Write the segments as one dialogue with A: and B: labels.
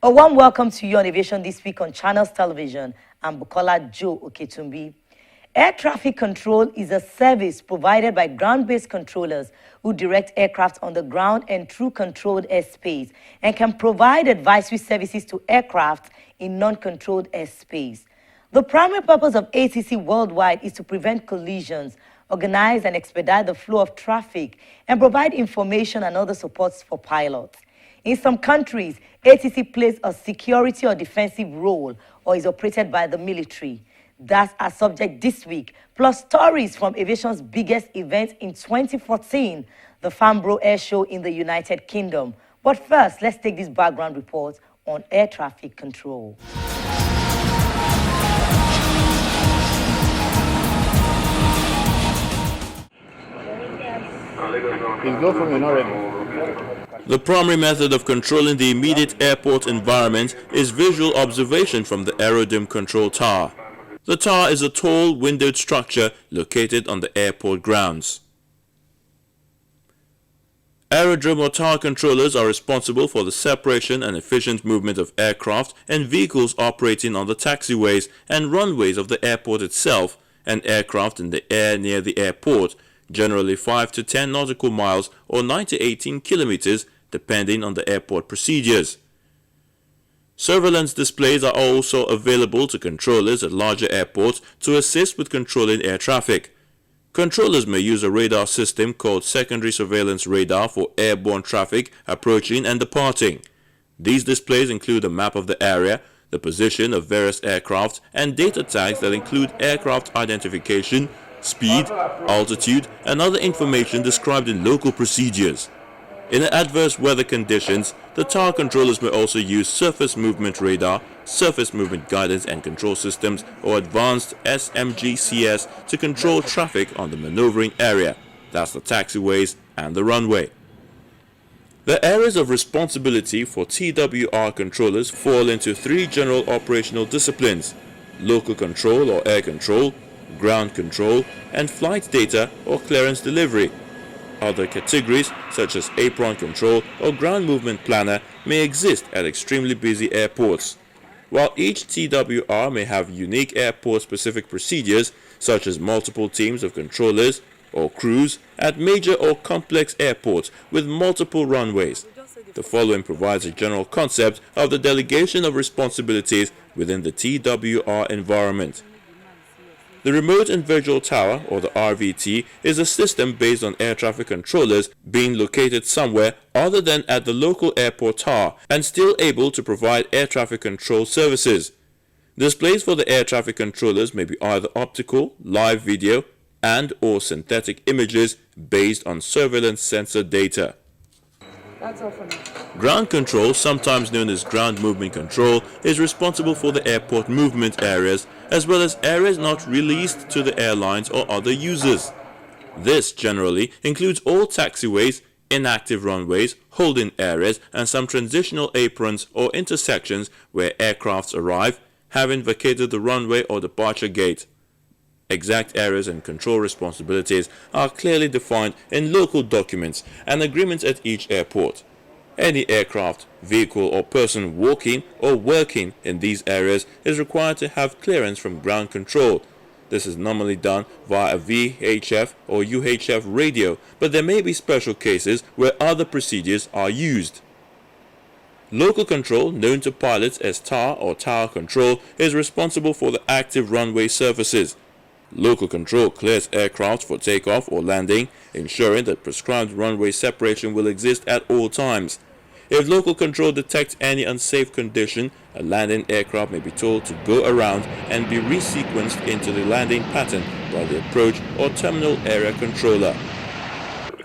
A: A warm welcome to you on Aviation This Week on Channels Television. I'm Bukola Joe Oketumbi. Air traffic control is a service provided by ground-based controllers who direct aircraft on the ground and through controlled airspace and can provide advisory services to aircraft in non-controlled airspace. The primary purpose of ATC worldwide is to prevent collisions, organize and expedite the flow of traffic, and provide information and other supports for pilots. In some countries, ATC plays a security or defensive role or is operated by the military. That's our subject this week, plus stories from aviation's biggest event in 2014, the Farnborough Air Show in the United Kingdom. But first, let's take this background report on air traffic control.
B: The primary method of controlling the immediate airport environment is visual observation from the Aerodrome control tower. The tower is a tall, windowed structure located on the airport grounds. Aerodrome or tower controllers are responsible for the separation and efficient movement of aircraft and vehicles operating on the taxiways and runways of the airport itself and aircraft in the air near the airport, generally 5 to 10 nautical miles or 9 to 18 kilometers, depending on the airport procedures. Surveillance displays are also available to controllers at larger airports to assist with controlling air traffic. Controllers may use a radar system called secondary surveillance radar for airborne traffic approaching and departing. These displays include a map of the area, the position of various aircraft, and data tags that include aircraft identification, speed, altitude, and other information described in local procedures. In adverse weather conditions, the tower controllers may also use surface movement radar, surface movement guidance and control systems, or advanced SMGCS to control traffic on the maneuvering area, that's the taxiways and the runway. The areas of responsibility for TWR controllers fall into three general operational disciplines: local control or air control, ground control, and flight data or clearance delivery. Other categories, such as apron control or ground movement planner, may exist at extremely busy airports. While each TWR may have unique airport-specific procedures, such as multiple teams of controllers or crews at major or complex airports with multiple runways. The following provides a general concept of the delegation of responsibilities within the TWR environment. The Remote and Visual Tower, or the RVT, is a system based on air traffic controllers being located somewhere other than at the local airport tower and still able to provide air traffic control services. Displays for the air traffic controllers may be either optical, live video, and or synthetic images based on surveillance sensor data.
C: That's all for now.
B: Ground control, sometimes known as ground movement control, is responsible for the airport movement areas as well as areas not released to the airlines or other users. This generally includes all taxiways, inactive runways, holding areas, and some transitional aprons or intersections where aircrafts arrive, having vacated the runway or departure gate. Exact areas and control responsibilities are clearly defined in local documents and agreements at each airport. Any aircraft, vehicle, or person walking or working in these areas is required to have clearance from ground control. This is normally done via a VHF or UHF radio, but there may be special cases where other procedures are used. Local control, known to pilots as TAR or tower control, is responsible for the active runway surfaces. Local control clears aircraft for takeoff or landing, ensuring that prescribed runway separation will exist at all times. If local control detects any unsafe condition, a landing aircraft may be told to go around and be resequenced into the landing pattern by the approach or terminal area controller.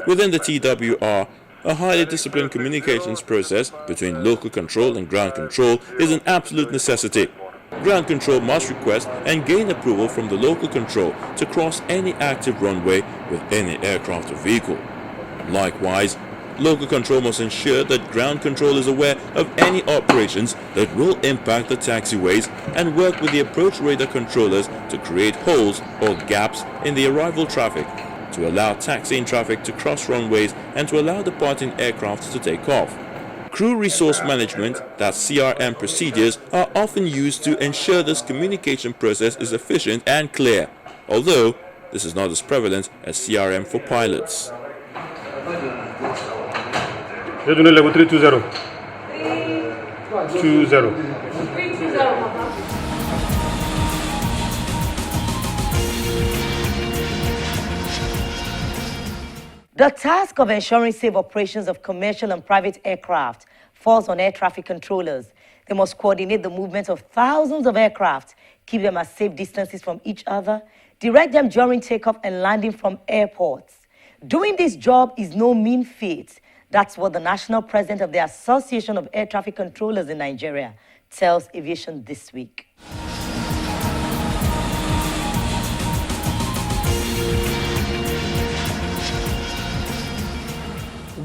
B: Within the TWR, a highly disciplined communications process between local control and ground control is an absolute necessity. Ground control must request and gain approval from the local control to cross any active runway with any aircraft or vehicle. Likewise, local control must ensure that ground control is aware of any operations that will impact the taxiways and work with the approach radar controllers to create holes or gaps in the arrival traffic, to allow taxiing traffic to cross runways and to allow departing aircraft to take off. Crew resource management, that's CRM procedures, are often used to ensure this communication process is efficient and clear, although this is not as prevalent as CRM for pilots.
D: Level 320. 20.
A: The task of ensuring safe operations of commercial and private aircraft falls on air traffic controllers. They must coordinate the movement of thousands of aircraft, keep them at safe distances from each other, direct them during takeoff and landing from airports. Doing this job is no mean feat. That's what the national president of the Association of Air Traffic Controllers in Nigeria tells Aviation This week.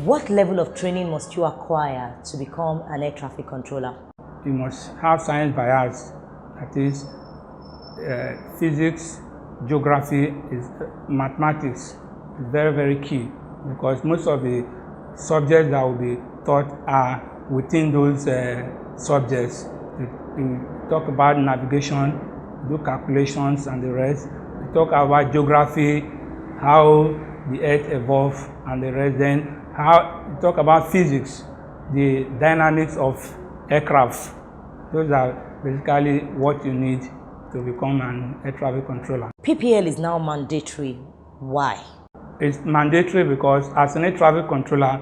A: What level of training must you acquire to become an air traffic controller?
E: You must have science bias, that is, physics, geography, mathematics is very, very key, because most of the subjects that will be taught are within those subjects. We talk about navigation, do calculations and the rest. We talk about geography, how the earth evolved and the rest. Then how we talk about physics, the dynamics of aircraft. Those are basically what you need to become an air traffic controller.
A: PPL is now mandatory. Why?
E: It's mandatory because as an air traffic controller,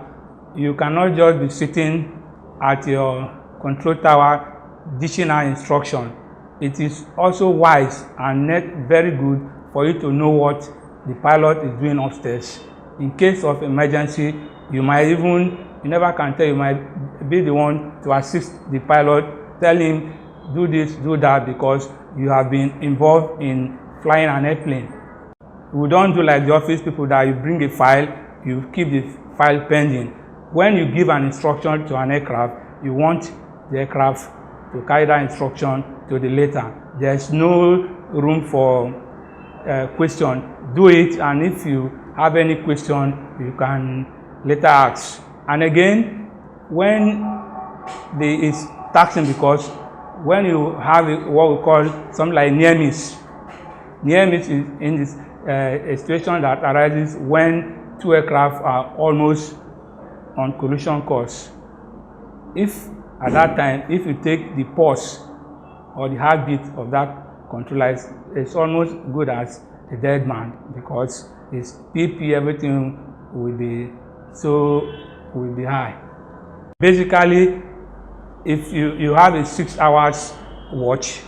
E: you cannot just be sitting at your control tower dishing out instruction. It is also wise and very good for you to know what the pilot is doing upstairs. In case of emergency, you never can tell, you might be the one to assist the pilot, tell him, do this, do that, because you have been involved in flying an airplane. We don't do like the office people that you bring a file, you keep the file pending. When you give an instruction to an aircraft, you want the aircraft to carry that instruction to the later. There's no room for question. Do it, and if you have any question, you can later ask. And again, when there is taxing, because when you have what we call something like near miss is in this a situation that arises when two aircraft are almost on collision course. If at that time, if you take the pulse or the heartbeat of that controller, it's almost good as a dead man, because his PP, everything will be high. Basically, if you have a 6 hours watch,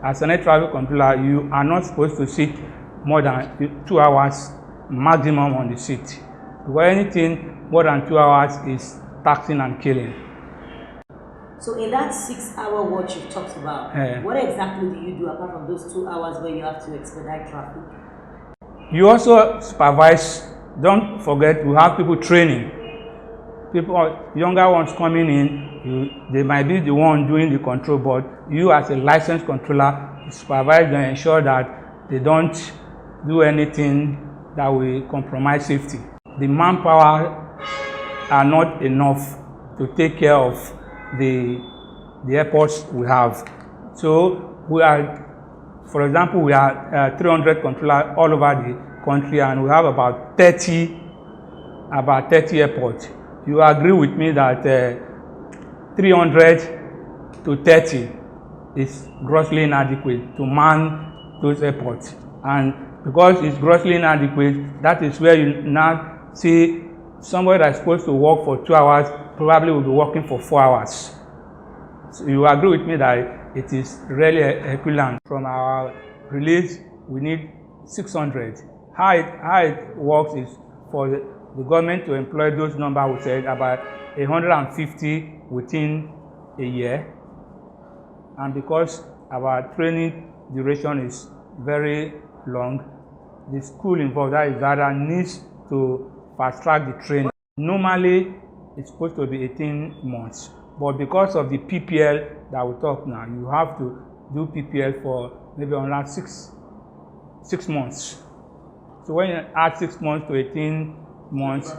E: as an air traffic controller, you are not supposed to sit more than 2 hours maximum on the seat. Because anything more than 2 hours is taxing and killing.
A: So in that 6 hour watch you talked about, what exactly do you do apart from those 2 hours where you have to expedite traffic?
E: You also supervise. Don't forget, we have people training. People, younger ones coming in, they might be the one doing the control, but you as a licensed controller, supervise and ensure that they don't do anything that will compromise safety. The manpower are not enough to take care of the airports we have. So we are, for example, we are 300 controllers all over the country, and we have about 30 airports. You agree with me that 300 to 30 is grossly inadequate to man those airports. And because it's grossly inadequate, that is where you now see somebody that's supposed to work for 2 hours probably will be working for 4 hours. So you agree with me that it is really equivalent. From our release, we need 600. How it works is for the government to employ those numbers, we said about 150 within a year. And because our training duration is very long, the school involved, that is rather, needs to fast track the training. Normally, it's supposed to be 18 months. But because of the PPL that we talk now, you have to do PPL for maybe around 6 months. So when you add 6 months to 18 months,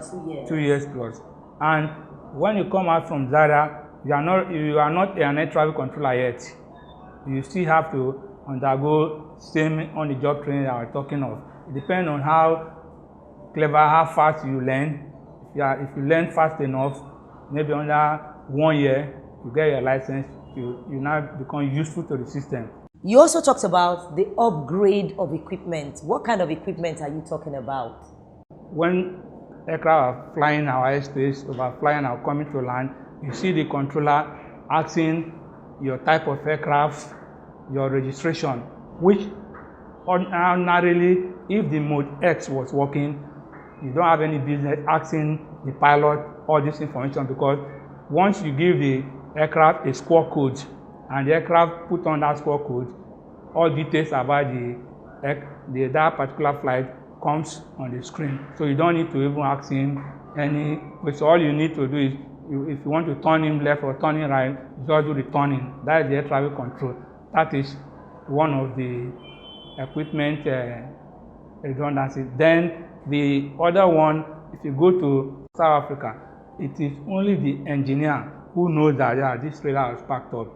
E: 2 years plus. And When you come out from Zaria, you are not an air traffic controller yet. You still have to undergo same on-the-job training that we're talking of. It depends on how clever, how fast you learn. If you learn fast enough, maybe under 1 year, you get your license, you now become useful to the system.
A: You also talked about the upgrade of equipment. What kind of equipment are you talking about?
E: When aircraft are flying our airspace, overflying or coming to land, you see the controller asking your type of aircraft, your registration, which ordinarily, if the mode X was working, you don't have any business asking the pilot all this information, because once you give the aircraft a squawk code and the aircraft put on that squawk code, all details about that particular flight comes on the screen. So you don't need to even ask him any, which all you need to do is, if you want to turn him left or turn him right, just do the turning. That is the air traffic control. That is one of the equipment redundancy. Then the other one, if you go to South Africa, it is only the engineer who knows that this trailer is packed up.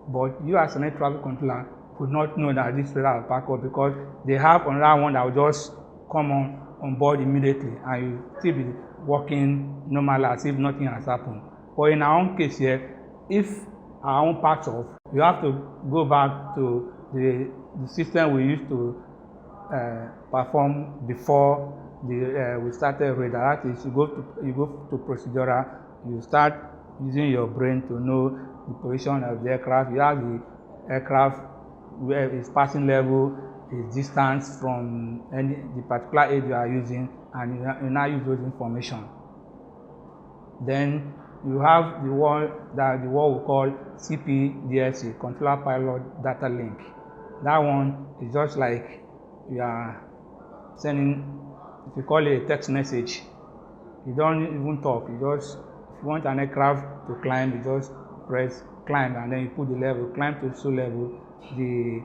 E: But you as an air traffic controller could not know that this trailer is packed up, because they have another one that will just come on board immediately and you still be working normally as if nothing has happened. But in our own case here, if our own parts off, you have to go back to the system we used to perform before we started radar. That is, you go to procedural, you start using your brain to know the position of the aircraft. You have the aircraft where its passing level, its distance from the particular age you are using, and you now use those information. Then you have the one we call CPDSC, Controller Pilot Data Link. That one is just like you are sending, if you call it a text message, you don't even talk. You just, if you want an aircraft to climb, you just press climb and then you put the level, climb to so level. The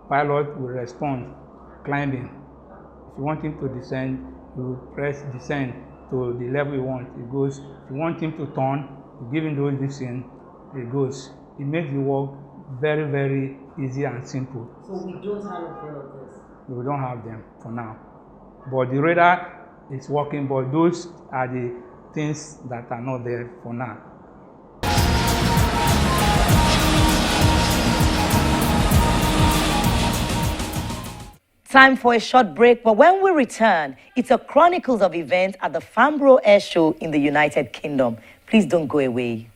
E: pilot will respond climbing. If you want him to descend, you press descend to the level you want. It goes. If you want him to turn, you give him those descend, it goes. It makes the work very, very easy and simple.
A: So we don't have this.
E: We don't have them for now. But the radar is working, but those are the things that are not there for now.
A: Time for a short break, but when we return, it's a chronicles of events at the Farnborough Air Show in the United Kingdom. Please don't go away.